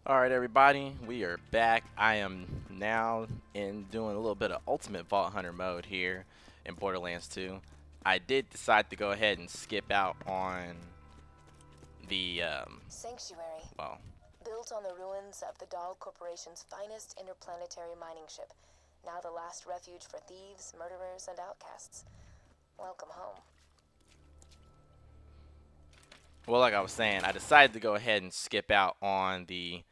Alright everybody, we are back. I am now doing a little bit of Ultimate Vault Hunter mode here in Borderlands 2. I did decide to go ahead and skip out on the, Sanctuary, well, built on the ruins of the Dahl Corporation's finest interplanetary mining ship. Now the last refuge for thieves, murderers, and outcasts. Welcome home. like I was saying, I decided to go ahead and skip out on the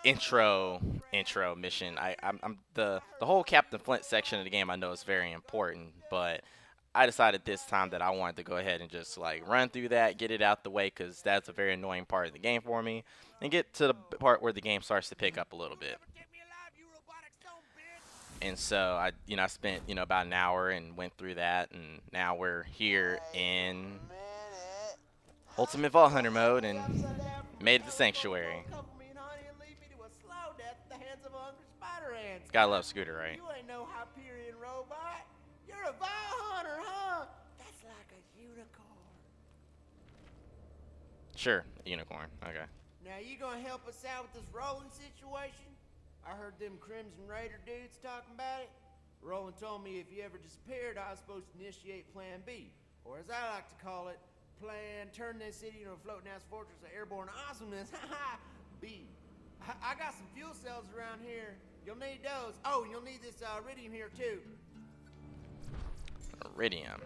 intro mission. I'm the whole Captain Flint section of the game I know is very important, but I decided this time that I wanted to go ahead and just like run through that, get it out the way, because that's a very annoying part of the game for me, and get to the part where the game starts to pick up a little bit. And so I spent about an hour and went through that, and now we're here in Ultimate Vault Hunter mode and made it to Sanctuary. Gotta love Scooter, right? You ain't no Hyperion robot. You're a Vault Hunter, huh? That's like a unicorn. Sure, unicorn. Okay. Now you gonna help us out with this Roland situation? I heard them Crimson Raider dudes talking about it. Roland told me if you ever disappeared, I was supposed to initiate Plan B, or as I like to call it, Plan Turn this city into a floating ass fortress of airborne awesomeness. Haha. B. I got some fuel cells around here. You'll need those. Oh, and you'll need this iridium here too. Iridium.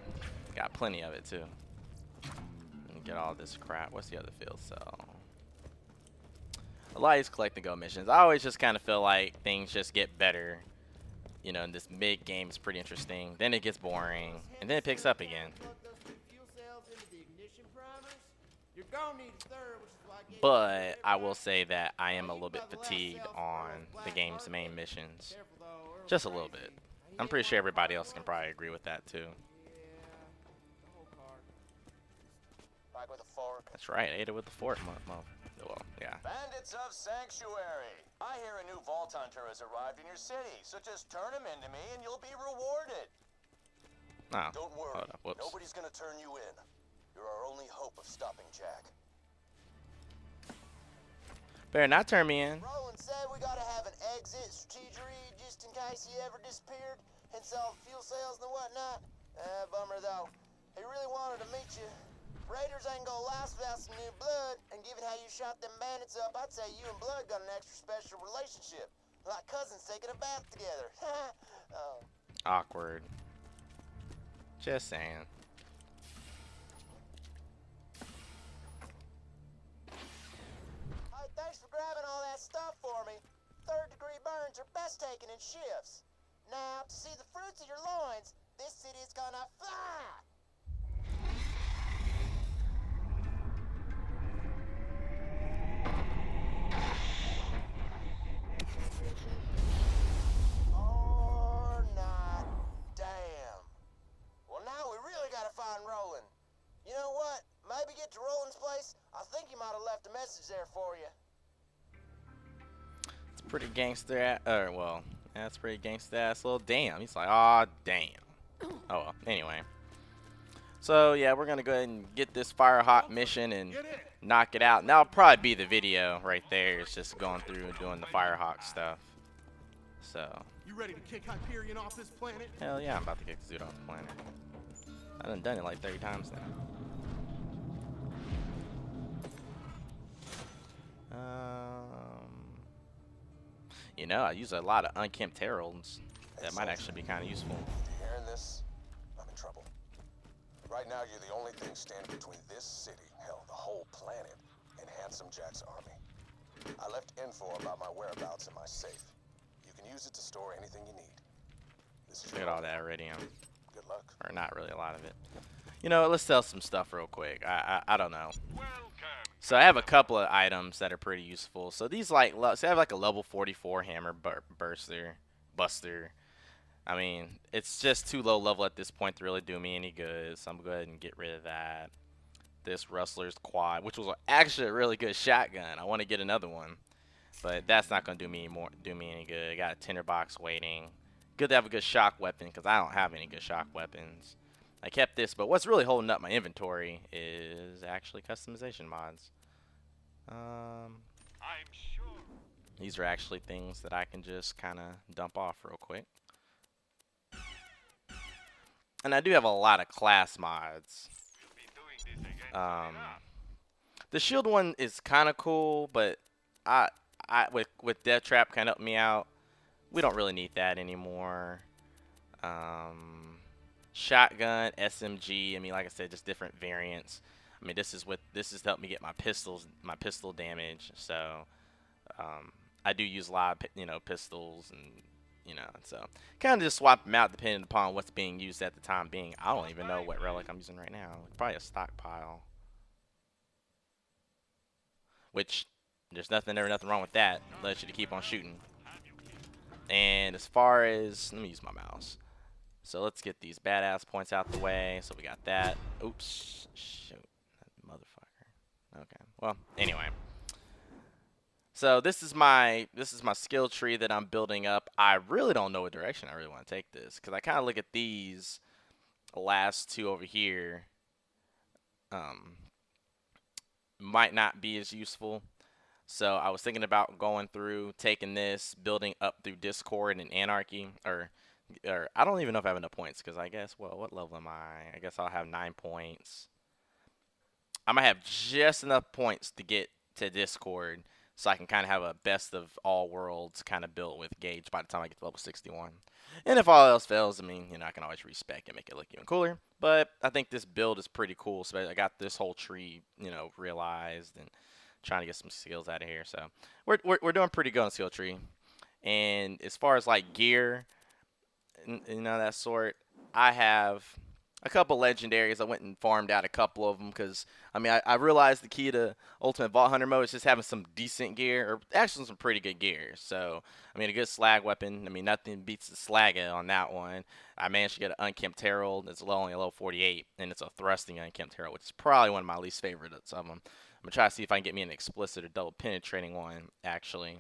Got plenty of it too. And get all this crap. What's the other field cell? A lot of these collect and go missions. I always just kind of feel like things just get better. You know, and this mid game is pretty interesting. Then it gets boring, and then it picks up again. But I will say that I am a little bit fatigued on the game's main missions. Just a little bit. I'm pretty sure everybody else can probably agree with that too. That's right, I ate it with the fork. Well, yeah. Bandits of Sanctuary. I hear a new Vault Hunter has arrived in your city, so just turn him into me and you'll be rewarded. Oh, Don't worry, hold up. Whoops. nobody's gonna turn you in. You're our only hope of stopping Jack. Better not turn me in. Roland said we gotta have an exit strategy just in case he ever disappeared and saw fuel cells and whatnot. Bummer though. He really wanted to meet you. Raiders ain't gonna last without some new blood, and given how you shot them bandits up, I'd say you and Blood got an extra special relationship. Like cousins taking a bath together. Oh. Awkward. Just saying. Hey, thanks for grabbing all that stuff for me. Third-degree burns are best taken in shifts. Now, to see the fruits of your loins, this city is gonna fly! Or not. Damn. Well, now we really gotta find Roland. You know what? Maybe get to Roland's place. I think he might have left a message there for you. It's pretty gangster. Well, that's pretty gangster ass little damn. He's like, aw, damn. Oh well. Anyway. So yeah, we're gonna go ahead and get this Firehawk mission and knock it out. And that'll probably be the video right there. It's just going through and doing the Firehawk stuff. So. You ready to kick Hyperion off this planet? Hell yeah, I'm about to kick this dude off the planet. I done it like 30 times now. You know, I use a lot of unkempt heralds. That might actually be kind of useful. Hearing this? I'm in trouble. Right now, you're the only thing standing between this city, hell, the whole planet, and Handsome Jack's army. I left info about my whereabouts in my safe. You can use it to store anything you need. This is Look at all that iridium. Good luck. Or not really a lot of it. You know, let's sell some stuff real quick. I don't know. So I have a couple of items that are pretty useful. So these so I have like a level 44 hammer buster. I mean, it's just too low level at this point to really do me any good. So I'm going to go ahead and get rid of that. This Rustler's quad, which was actually a really good shotgun. I want to get another one, but that's not going to do me any good. I got a tinderbox waiting. Good to have a good shock weapon because I don't have any good shock weapons. I kept this, but what's really holding up my inventory is actually customization mods. These are actually things that I can just kind of dump off real quick. And I do have a lot of class mods. The shield one is kind of cool, but with Death Trap kind of helped me out. We don't really need that anymore. Shotgun, SMG. I mean, like I said, just different variants. I mean, this is helped me get my pistol damage. So I do use a lot of pistols, and so kind of just swap them out depending upon what's being used at the time being. I don't even know what relic I'm using right now. Probably a stockpile. Which there's nothing wrong with that. Allows you to keep on shooting. And as far as, let me use my mouse. So let's get these badass points out the way. So we got that. Oops, shoot, that motherfucker. Okay. Well, anyway. So this is my skill tree that I'm building up. I really don't know what direction I really want to take this, because I kind of look at these last two over here. Might not be as useful. So I was thinking about going through, taking this, building up through Discord and Anarchy, or I don't even know if I have enough points, because I guess, well, what level am I? I guess I'll have 9 points. I might have just enough points to get to Discord, so I can kind of have a best of all worlds kind of built with Gaige by the time I get to level 61. And if all else fails, I mean, I can always respec and make it look even cooler. But I think this build is pretty cool. So I got this whole tree, realized, and trying to get some skills out of here. So we're doing pretty good on skill tree. And as far as like gear, that sort, I have a couple legendaries. I went and farmed out a couple of them because, I mean, I realized the key to Ultimate Vault Hunter mode is just having some decent gear, or actually some pretty good gear. So, I mean, a good slag weapon. I mean, nothing beats the Slagga on that one. I managed to get an Unkempt Herald. It's only a level 48, and it's a thrusting Unkempt Herald, which is probably one of my least favorites of them. I'm going to try to see if I can get me an explicit or double penetrating one, actually,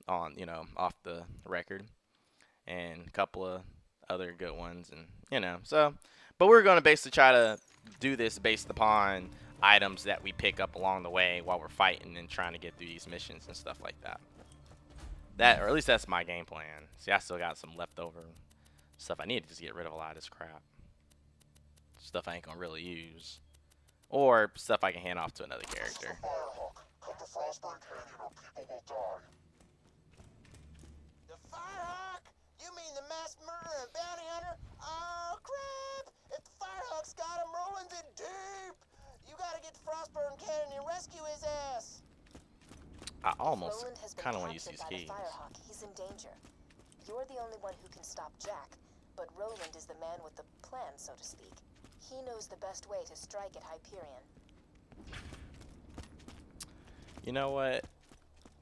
on, off the record. And a couple of other good ones, and, so... But we're going to basically try to do this based upon items that we pick up along the way while we're fighting and trying to get through these missions and stuff like that. Or at least that's my game plan. See, I still got some leftover stuff I need to just get rid of a lot of this crap. Stuff I ain't going to really use. Or stuff I can hand off to another character. The Firehawk? You mean the mass murderer and bounty hunter? Oh, crap! If the Firehawk's got him, Roland's in deep! You gotta get to Frostburn Canyon and rescue his ass! I almost kind of want to use these keys. Firehawk, he's in danger. You're the only one who can stop Jack, but Roland is the man with the plan, so to speak. He knows the best way to strike at Hyperion. You know what?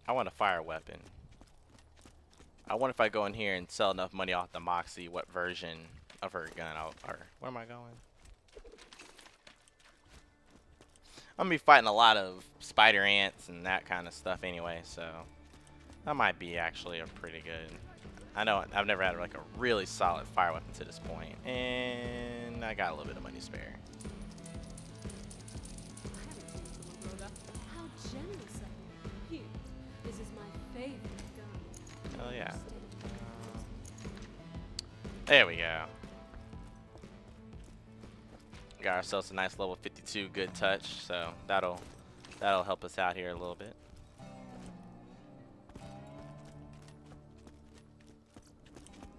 I want a fire weapon. I wonder if I go in here and sell enough money off the Moxie, what version of her gun or where am I going? I'm gonna be fighting a lot of spider ants and that kind of stuff anyway, so that might be actually a pretty good. I know I've never had like a really solid fire weapon to this point, and I got a little bit of money spare. How generous of you. Here, this is my favorite gun. Oh yeah. There we go. Got ourselves a nice level 52 good touch, so that'll help us out here a little bit.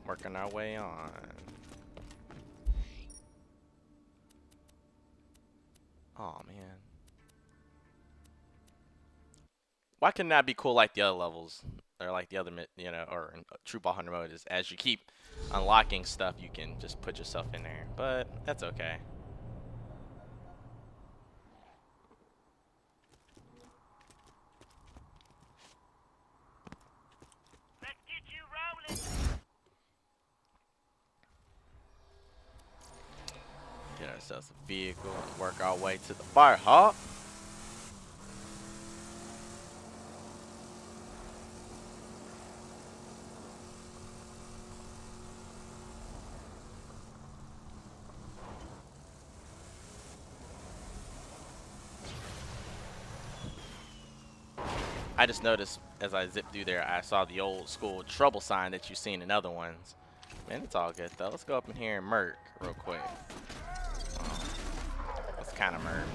Working our way on. Oh man. Why couldn't that be cool like the other levels? Or like the other, or in True Ball Hunter mode is as you keep unlocking stuff, you can just put yourself in there. But that's okay. Let's get you rolling. Get ourselves a vehicle and work our way to the Firehawk. I just noticed as I zipped through there, I saw the old school trouble sign that you've seen in other ones. Man, it's all good though. Let's go up in here and murk real quick. That's kind of murk.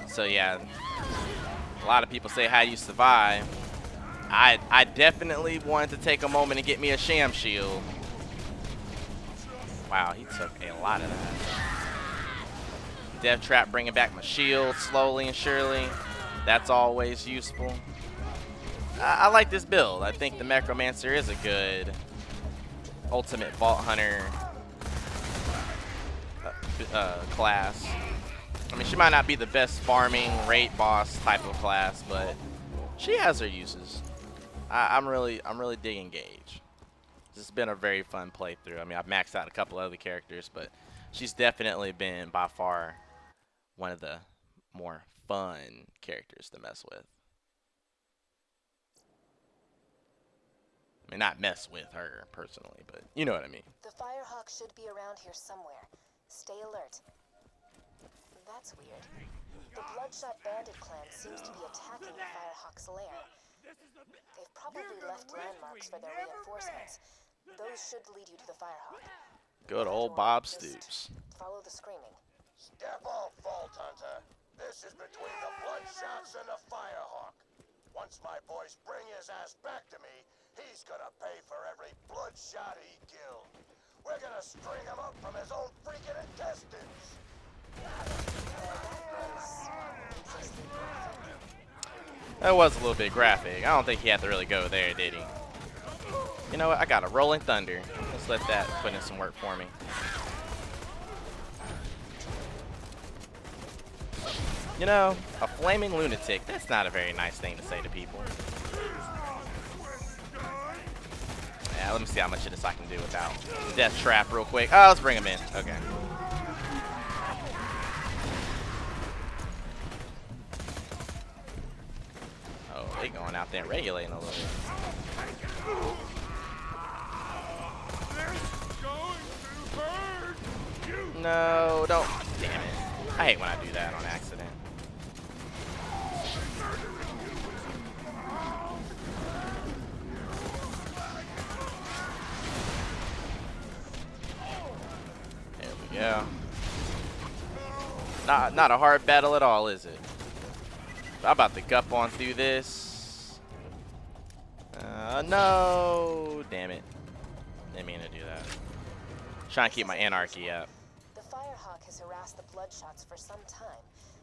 So yeah, a lot of people say how you survive. I definitely wanted to take a moment and get me a sham shield. Wow, he took a lot of that. Death Trap bringing back my shield slowly and surely. That's always useful. I like this build. I think the Necromancer is a good ultimate Vault Hunter class. I mean, she might not be the best farming raid boss type of class, but she has her uses. I'm really digging Gage. This has been a very fun playthrough. I mean, I've maxed out a couple other characters, but she's definitely been by far one of the more fun characters to mess with. I mean, not mess with her personally, but you know what I mean. The Firehawk should be around here somewhere. Stay alert. That's weird. The Bloodshot Bandit clan seems to be attacking the Firehawk's lair. They've probably left landmarks for their reinforcements. Those should lead you to the Firehawk. Good old Bob Stoops. Follow the screaming. Step off, Vault Hunter. This is between the Bloodshots and the Firehawk. Once my boys bring his ass back to me, he's gonna pay for every Bloodshot he killed. We're gonna string him up from his own freaking intestines. That was a little bit graphic. I don't think he had to really go there, did he? You know what? I got a Rolling Thunder. Let's let that put in some work for me. You know, a flaming lunatic, that's not a very nice thing to say to people. Yeah, let me see how much of this I can do without Death Trap real quick. Oh, let's bring him in. Okay. Oh, they going out there and regulating a little bit. No, don't. Damn it. I hate when I do that on accident. There we go. Not a hard battle at all, is it? I'm about to gup on through this. No. Damn it. Didn't mean to do that. Trying to keep my anarchy up. The Firehawk has harassed the Bloodshots for some time,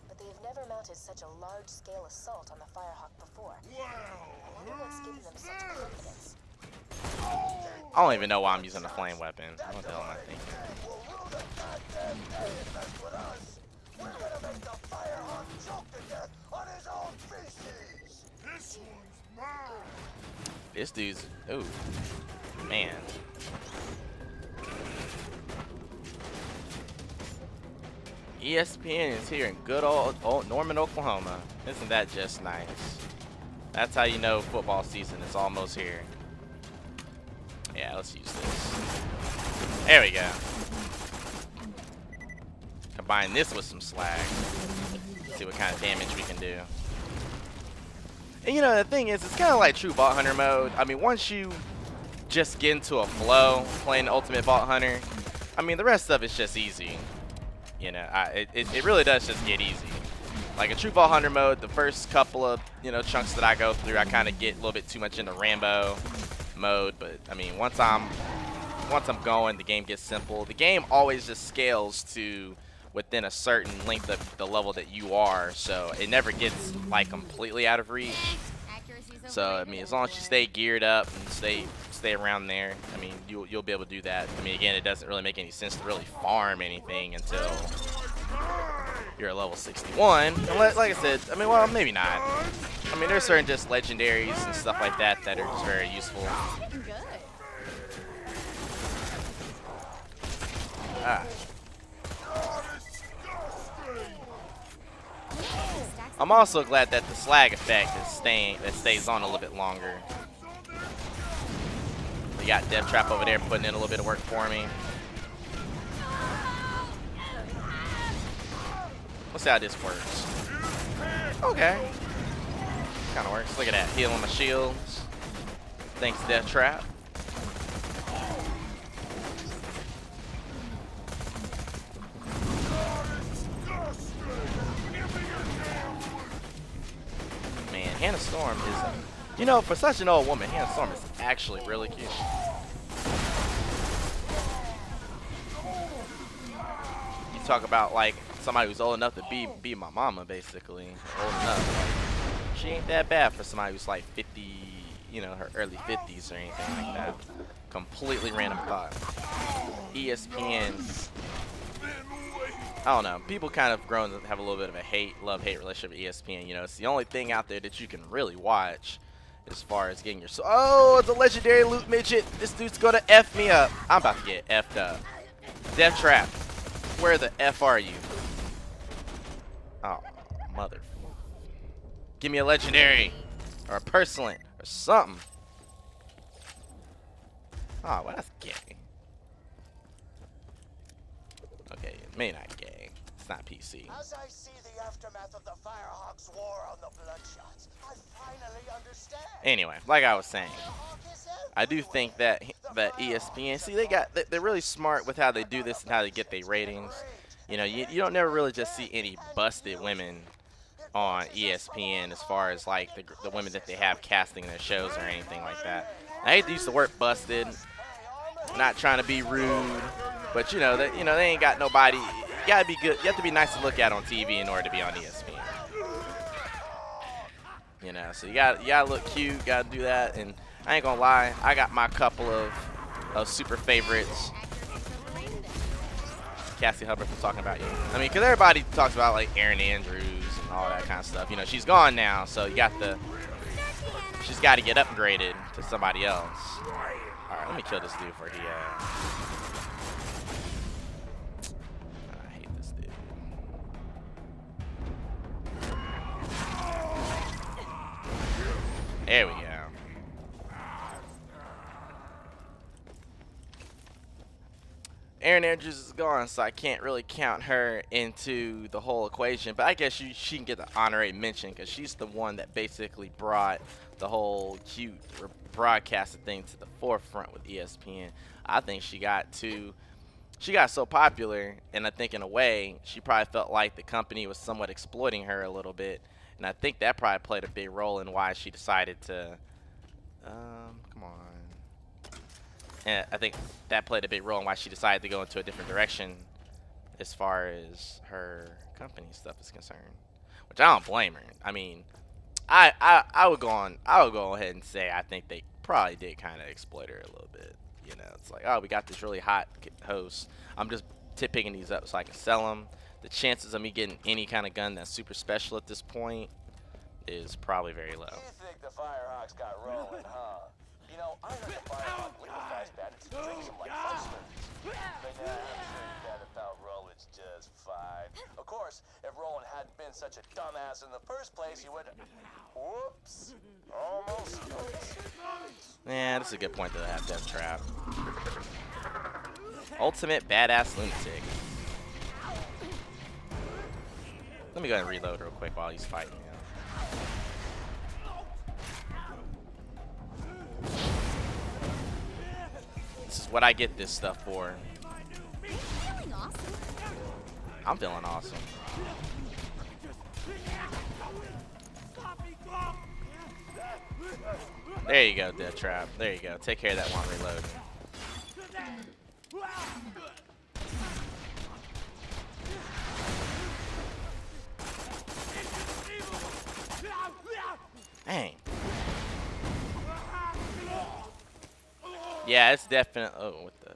but they have never mounted such a large-scale assault on the Firehawk before. I wonder what's giving them such confidence. I don't even know why I'm using the flame weapon. What the hell am I thinking? We're gonna make the Firehawk choke to death on his own feces. This one's mine. This dude's, ooh, man. ESPN is here in good old Norman, Oklahoma. Isn't that just nice? That's how you know football season is almost here. Yeah, let's use this. There we go. Combine this with some slag. See what kind of damage we can do. And you know, the thing is, it's kind of like true Vault Hunter mode. I mean, once you just get into a flow playing Ultimate Vault Hunter, I mean, the rest of it's just easy. You know, it really does just get easy. Like a true Vault Hunter mode, the first couple of, you know, chunks that I go through, I kind of get a little bit too much into Rambo mode. But I mean, once I'm going, the game gets simple. The game always just scales to within a certain length of the level that you are, so it never gets like completely out of reach. So I mean, as long as you stay geared up and stay around there, I mean, you'll be able to do that. I mean, again, it doesn't really make any sense to really farm anything until you're at level 61. And like I said, I mean, well, maybe not. I mean, there's certain just legendaries and stuff like that that are just very useful. Ah. I'm also glad that the slag effect is stays on a little bit longer. We got Death Trap over there putting in a little bit of work for me. Let's see how this works. Okay. Kind of works. Look at that. Healing my shields. Thanks, Death Trap. Man, Hannah Storm is a... You know, for such an old woman, Hannah Storm is actually really cute. You talk about, like, somebody who's old enough to be my mama, basically. Old enough. Like, she ain't that bad for somebody who's, like, 50, you know, her early 50s or anything like that. Completely random thought. ESPN... I don't know. People kind of grown to have a little bit of a love-hate relationship with ESPN. You know, it's the only thing out there that you can really watch as far as getting your... Oh, it's a legendary loot midget. This dude's going to F me up. I'm about to get F'd up. Death Trap. Where the F are you? Oh, mother. Give me a legendary. Or a personal. Or something. Oh, well, that's gay. Okay, it may not gay. It's not PC. As I see the aftermath of the Firehawk's war on the Bloodshots, I finally understand. Anyway, like I was saying, I do think that ESPN, see, they're really smart with how they do this and how they get their ratings. You know, you don't never really just see any busted women on ESPN as far as like the women that they have casting their shows or anything like that. I hate to use the word busted. Not trying to be rude, but you know they ain't got nobody. You gotta be good. You have to be nice to look at on TV in order to be on ESPN. You know, so you gotta look cute. Gotta do that. And I ain't gonna lie, I got my couple of super favorites. Cassie Hubbard from talking about you. I mean, because everybody talks about like Erin Andrews and all that kind of stuff. You know, she's gone now, so you got she's got to get upgraded to somebody else. All right, let me kill this dude for he. I hate this dude. There we go. Erin Andrews is gone, so I can't really count her into the whole equation. But I guess she can get the honorary mention because she's the one that basically brought the whole cute broadcasting thing to the forefront with ESPN. I think she got so popular, and I think in a way she probably felt like the company was somewhat exploiting her a little bit, and I think that probably played a big role in why she decided to come on. And I think that played a big role in why she decided to go into a different direction as far as her company stuff is concerned, which I don't blame her. I mean, I would go ahead and say I think they probably did kind of exploit her a little bit. You know, it's like, oh, we got this really hot host. I'm just picking these up so I can sell them. The chances of me getting any kind of gun that's super special at this point is probably very low. You think the Firehawks got rolling, huh? You know, I heard the Firehawk liquefies bandits and drinks them like fun smoothies. But now I'm sure that about Roland's just fine. Of course, if Roland hadn't been such a dumbass in the first place, he would... Whoops. Almost. Yeah, that's a good point to have Death Trap. Ultimate badass lunatic. Let me go ahead and reload real quick while he's fighting. This is what I get this stuff for. I'm feeling awesome. There you go, Death Trap. There you go. Take care of that one reload. Dang. Yeah, it's definitely. Oh, what the?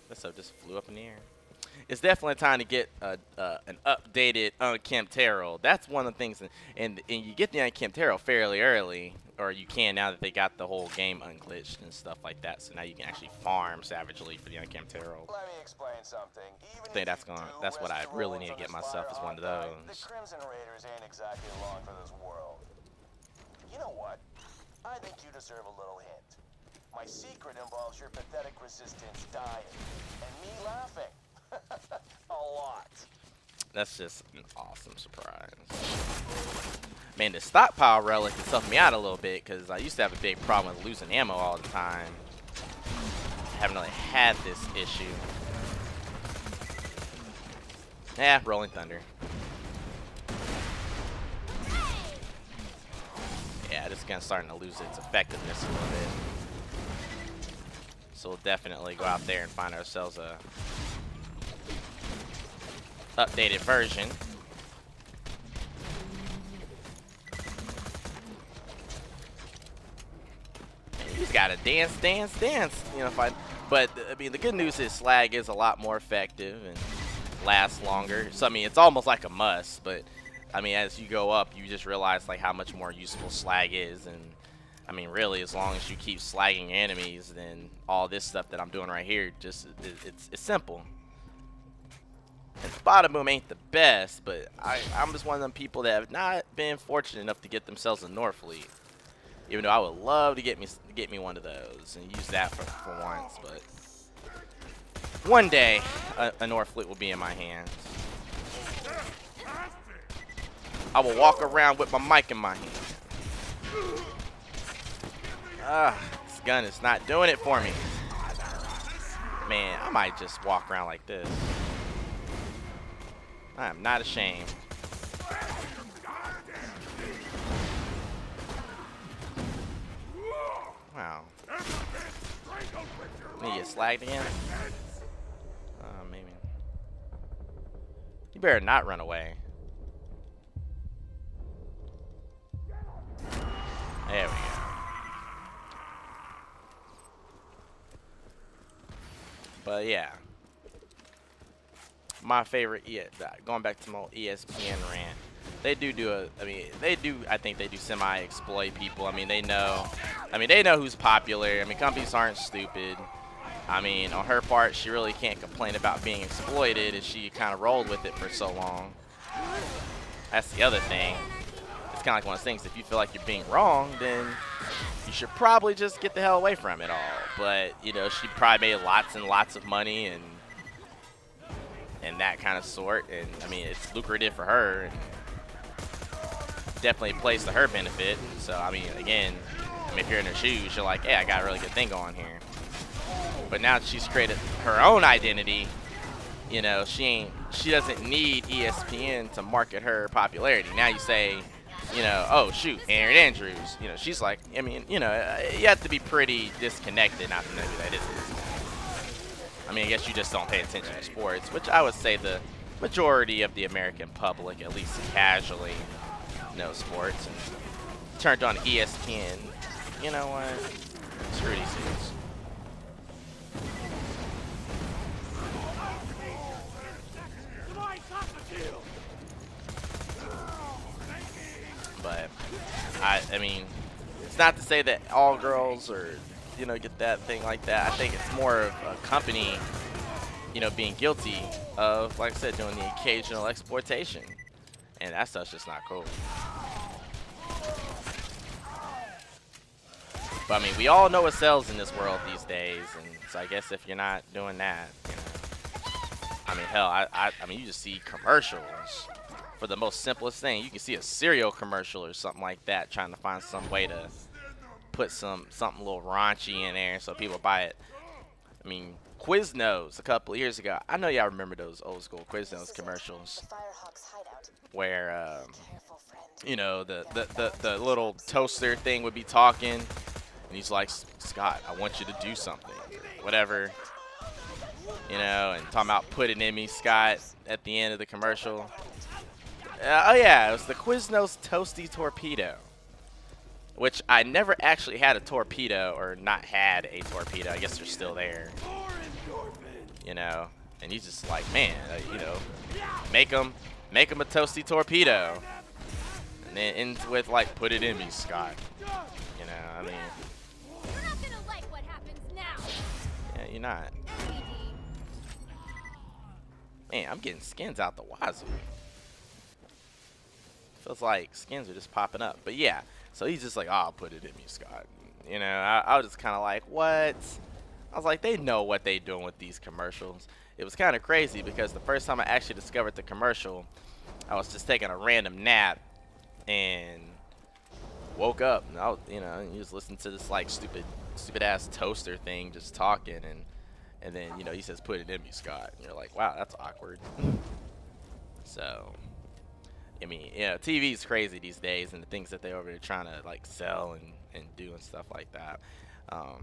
That stuff just flew up in the air. It's definitely time to get an updated unkempt Terrell. That's one of the things, and you get the unkempt Terrell fairly early, or you can now that they got the whole game unglitched and stuff like that. So now you can actually farm savagely for the unkempt Terrell. Let me explain something. I think that's what I really need to get myself is one of those. The Crimson Raiders ain't exactly along for this world. You know what? I think you deserve a little hint. My secret involves your pathetic resistance dying and me laughing. A lot. That's just an awesome surprise. Man, the stockpile relic has helped me out a little bit because I used to have a big problem with losing ammo all the time. I haven't really had this issue. Yeah, Rolling Thunder. Yeah, this gun's starting to lose its effectiveness a little bit. So we'll definitely go out there and find ourselves a updated version. And you just gotta dance, dance, dance. You know, but I mean, the good news is slag is a lot more effective and lasts longer. So I mean, it's almost like a must. But I mean, as you go up, you just realize like how much more useful slag is. And I mean, really, as long as you keep slagging enemies, then all this stuff that I'm doing right here, just it's simple. And bottom boom ain't the best, but I'm just one of them people that have not been fortunate enough to get themselves a Norfleet. Even though I would love to get me one of those and use that for once, but one day a Norfleet will be in my hands. I will walk around with my mic in my hand. This gun is not doing it for me. Man, I might just walk around like this. I am not ashamed. Wow. Let me get slagged again. Maybe. You better not run away. There we go. But yeah. My favorite, going back to my old ESPN rant, they I think they do semi-exploit people. I mean, they know who's popular. I mean, companies aren't stupid. I mean, on her part, she really can't complain about being exploited as she kind of rolled with it for so long. That's the other thing. It's kind of like one of those things, if you feel like you're being wrong, then you should probably just get the hell away from it all. But, you know, she probably made lots and lots of money and that kind of sort, and I mean, it's lucrative for her and definitely plays to her benefit. So I mean, again, if you're in her shoes, you're like, hey, I got a really good thing going here. But now that she's created her own identity, you know, she doesn't need ESPN to market her popularity. Now you say, you know, oh shoot, Aaron Andrews, you know, she's like, I mean, you know, you have to be pretty disconnected not to know who that is. I mean, I guess you just don't pay attention to sports, which I would say the majority of the American public, at least casually, know sports. And turned on ESPN. You know what? Screw these dudes. But I mean, it's not to say that all girls are, you know, get that thing like that. I think it's more of a company, you know, being guilty of, like I said, doing the occasional exploitation, and that stuff's just not cool. But I mean, we all know what sells in this world these days, and so I guess if you're not doing that, you know, I mean, hell, I mean, you just see commercials for the most simplest thing. You can see a cereal commercial or something like that, trying to find some way to put something a little raunchy in there so people buy it. I mean, Quiznos a couple of years ago. I know y'all remember those old school Quiznos commercials where you know, the little toaster thing would be talking, and he's like, Scott, I want you to do something, whatever, you know, and talking about put it in me, Scott, at the end of the commercial. Oh yeah, it was the Quiznos Toasty Torpedo, which I never actually had a torpedo, or not had a torpedo. I guess they're still there, you know. And he's just like, man, you know, make him a toasty torpedo, and then ends with like, put it in me, Scott. You know, I mean, You're not gonna like what happens now. yeah, you're not. Man, I'm getting skins out the wazoo. Feels like skins are just popping up, but yeah. So he's just like, oh, I'll put it in me, Scott. You know, I was just kind of like, what? I was like, they know what they doing with these commercials. it was kind of crazy because the first time I actually discovered the commercial, I was just taking a random nap and woke up, and I was, you know, you just listen to this like stupid ass toaster thing just talking, and then, you know, he says, "Put it in me, Scott," and you're like, wow, that's awkward. So, I mean, you know, TV's crazy these days, and the things that they're over there trying to like sell and do and stuff like that.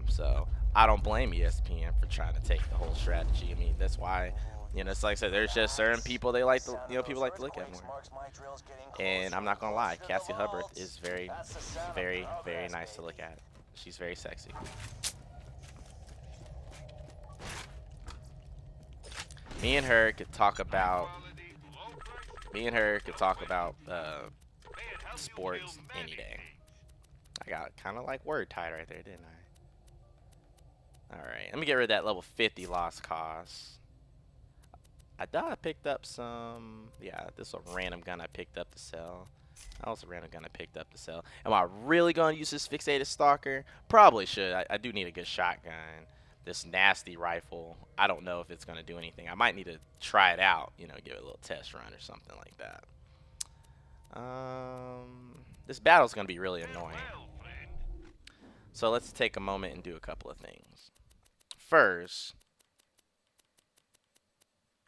So I don't blame ESPN for trying to take the whole strategy. I mean, that's why, you know, it's like I said, there's just certain people they like to, you know, people like to look at more. And I'm not gonna lie, Cassie Hubbard is very, very, very nice to look at. She's very sexy. Me and her could talk about sports any day. I got kind of like word tied right there, didn't I? Alright, let me get rid of that level 50 lost cause. I thought I picked up some, yeah, this was a random gun I picked up to sell. That was a random gun I picked up to sell. Am I really going to use this fixated stalker? Probably should. I do need a good shotgun. This nasty rifle, I don't know if it's going to do anything. I might need to try it out, you know, give it a little test run or something like that. This battle's going to be really annoying. So let's take a moment and do a couple of things. First,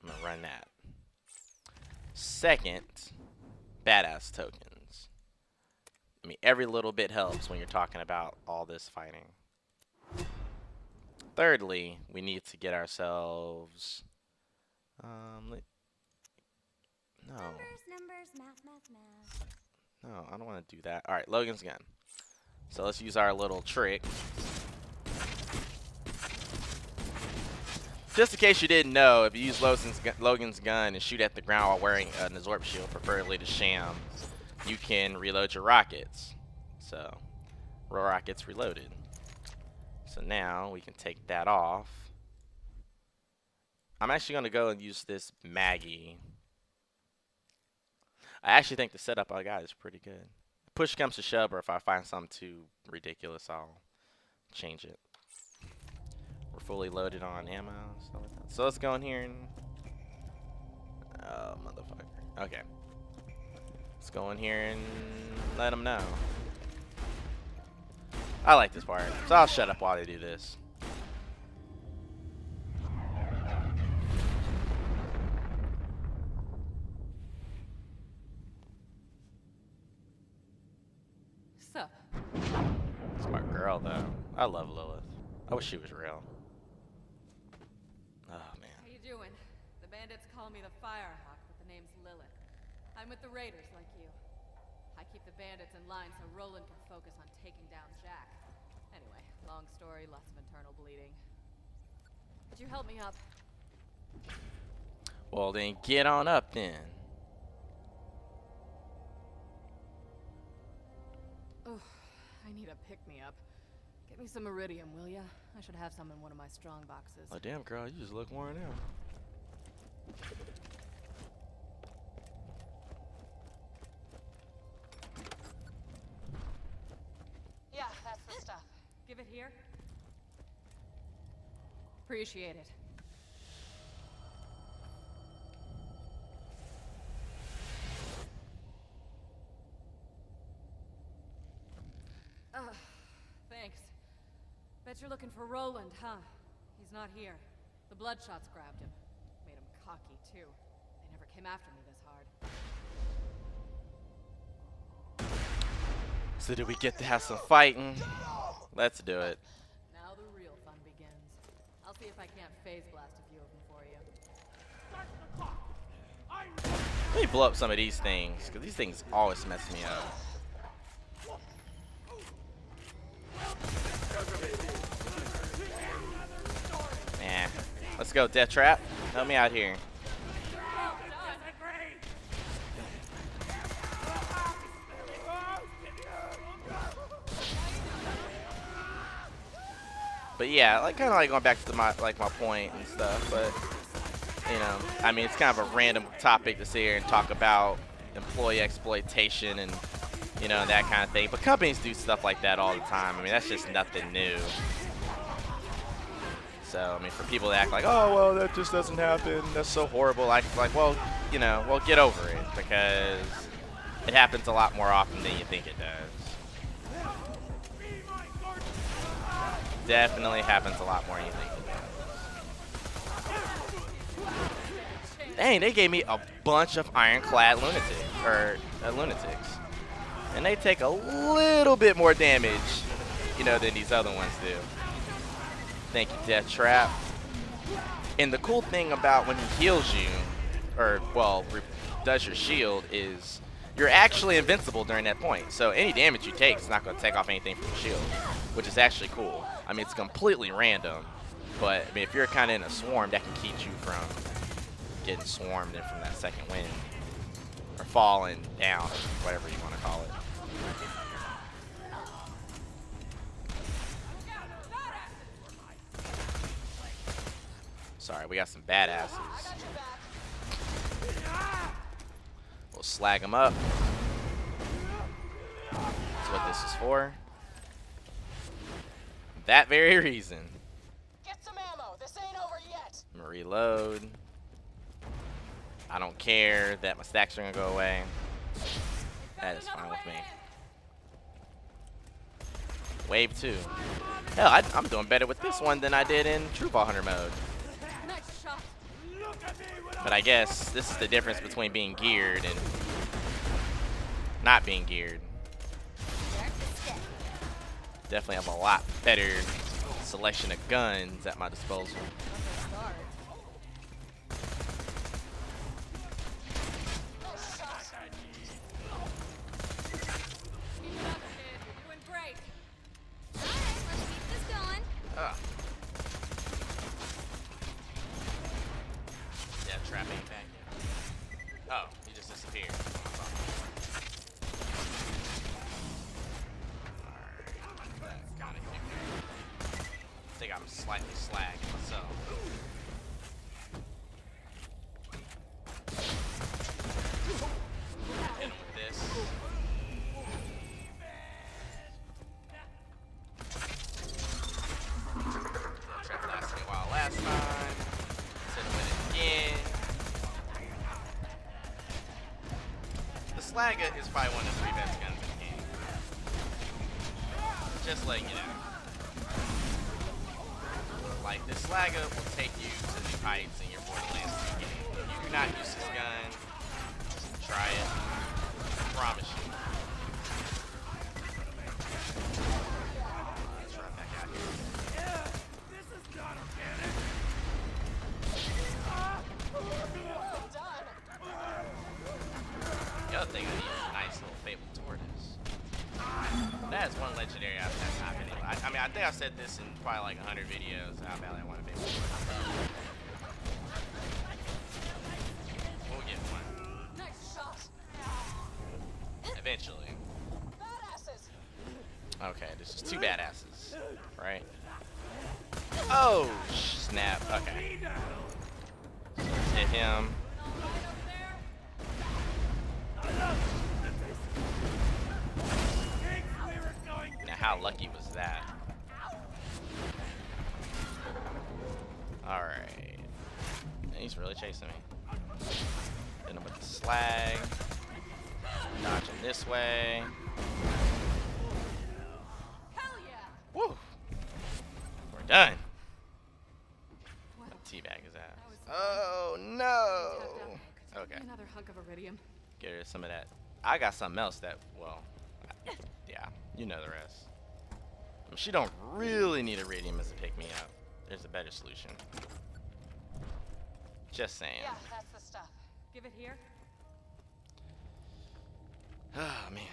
I'm going to run that. Second, badass tokens. I mean, every little bit helps when you're talking about all this fighting. Thirdly, we need to get ourselves... No. Numbers, math. No, I don't want to do that. Alright, Logan's gun. So let's use our little trick. Just in case you didn't know, if you use Logan's gun and shoot at the ground while wearing an absorb shield, preferably the sham, you can reload your rockets. So, rockets reloaded. So now we can take that off. I'm actually going to go and use this Maggie. I actually think the setup I got is pretty good. Push comes to shove, or if I find something too ridiculous, I'll change it. We're fully loaded on ammo, stuff like that. So let's go in here and... Oh, motherfucker. Okay. Let's go in here and let them know. I like this part, so I'll shut up while they do this. So, Smart girl, though. I love Lilith. I wish she was real. Oh, man. how you doing? The bandits call me the Firehawk, but the name's Lilith. I'm with the Raiders, like you. I keep the bandits in line so Roland can focus on taking down Jack. Anyway, long story, lots of internal bleeding. Could you help me up? Well, then get on up, then. Oh, I need a pick-me-up. Get me some iridium, will ya? I should have some in one of my strong boxes. Oh, damn, girl, you just look worn out. Yeah, that's the stuff. Give it here. Appreciate it. Thanks. Bet you're looking for Roland, huh? He's not here. The Bloodshots grabbed him. Made him cocky, too. They never came after me this hard. So do we get to have some fighting? Let's do it. Now the real fun begins. I'll see if I can't phase blast a few of them for you. Let me blow up some of these things, because these things always mess me up. Nah. Let's go, Death Trap. Help me out here. But yeah, like kind of like going back to my point and stuff. But you know, I mean, it's kind of a random topic to sit here and talk about employee exploitation and you know that kind of thing. But companies do stuff like that all the time. I mean, that's just nothing new. So, I mean, for people to act like, oh, well, that just doesn't happen, that's so horrible, like, well, you know, well, get over it, because it happens a lot more often than you think it does. Definitely happens a lot more than you think it does. Dang, they gave me a bunch of ironclad lunatics. And they take a little bit more damage, you know, than these other ones do. Thank you, Death Trap. And the cool thing about when he heals you, or, well, does your shield, is you're actually invincible during that point. So any damage you take is not going to take off anything from your shield, which is actually cool. I mean, it's completely random, but I mean, if you're kind of in a swarm, that can keep you from getting swarmed in from that second wind, or falling down, whatever you want to call it. Sorry, we got some badasses. We'll slag them up. That's what this is for. That very reason. Get some ammo. This ain't over yet. I'm gonna reload. I don't care that my stacks are gonna go away. That is fine with me. Wave 2. Hell, I'm doing better with this one than I did in True Ball Hunter mode. But I guess this is the difference between being geared and not being geared. Definitely have a lot better selection of guns at my disposal. Yeah, trap ain't back yet. Oh, he just disappeared. Alright, that kinda kicked me. I think I'm slightly slagging myself. Hit him with this. Trap lasted me a while last time. Hit him with it again. The Slagga is probably one of the 3 best guns in the game. Just like, you know. Like, the Slagga will take you to new heights in your Borderlands 2 game. If you do not use this gun, try it. I promise you. Let's run back out here. The other thing I need is a nice little Fable Tortoise. That is one legendary I've been able. I mean, I think I said this in probably like 100 videos. How bad I want to be. We'll get one. Nice shot. Eventually. Badasses. Okay, this is 2 badasses, right? Oh, snap. Okay. Let's hit him. Now, how lucky was that? Alright. He's really chasing me. Hit him with the slag. Dodge him this way. Hell yeah! Woo! We're done. What teabag is that? Oh no! Okay. Another hunk of iridium. Get rid of some of that. I got something else that, well, yeah, you know the rest. I mean, she don't really need iridium as a pick-me-up. There's a better solution. Just saying. Yeah, that's the stuff. Give it here. Oh man,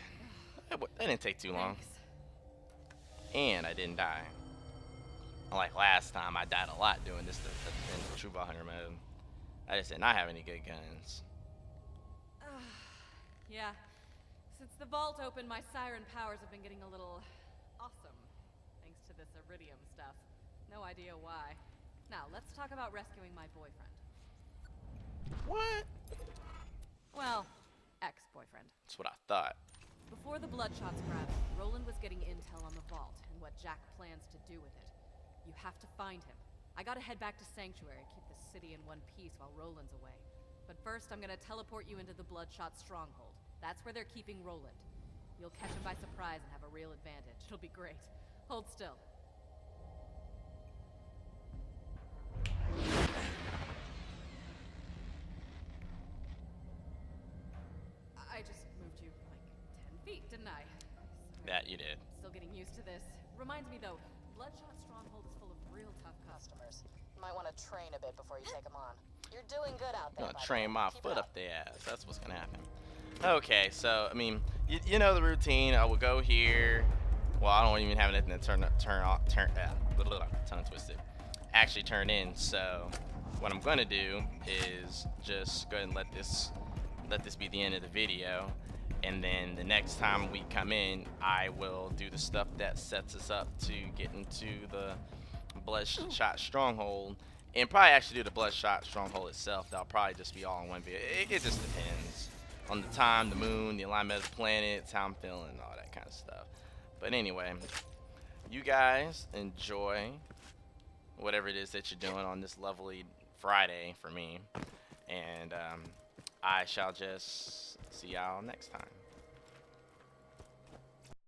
that didn't take too long. Thanks. And I didn't die. Unlike last time, I died a lot doing this in the True Ball Hunter mode. I just did not have any good guns. Yeah. Since the vault opened, my siren powers have been getting a little awesome. Thanks to this iridium stuff. No idea why. Now, let's talk about rescuing my boyfriend. What? Well, ex-boyfriend. That's what I thought. Before the Bloodshots grabbed him, Roland was getting intel on the vault and what Jack plans to do with it. You have to find him. I gotta head back to Sanctuary, keep the city in one piece while Roland's away. But first, I'm gonna teleport you into the Bloodshot Stronghold. That's where they're keeping Roland. You'll catch him by surprise and have a real advantage. It'll be great. Hold still. I just moved you like 10 feet, didn't I? That you did. Still getting used to this. Reminds me though, Bloodshot Stronghold is full of real tough customers. You might want to train a bit before you take them on. You're doing good out there. I'm gonna train my Keep it foot up. up their ass. That's what's gonna happen. Okay, so I mean, you know the routine. I will go here. Well, I don't even have anything to tongue twisted. Actually turn in. So what I'm gonna do is just go ahead and let this be the end of the video, and then the next time we come in, I will do the stuff that sets us up to get into the Bloodshot Stronghold, and probably actually do the Bloodshot Stronghold itself. That'll probably just be all in one video. It just depends on the time, the moon, the alignment of the planets, how I'm feeling, all that kind of stuff. But anyway, you guys enjoy whatever it is that you're doing on this lovely Friday for me, and I shall just see y'all next time.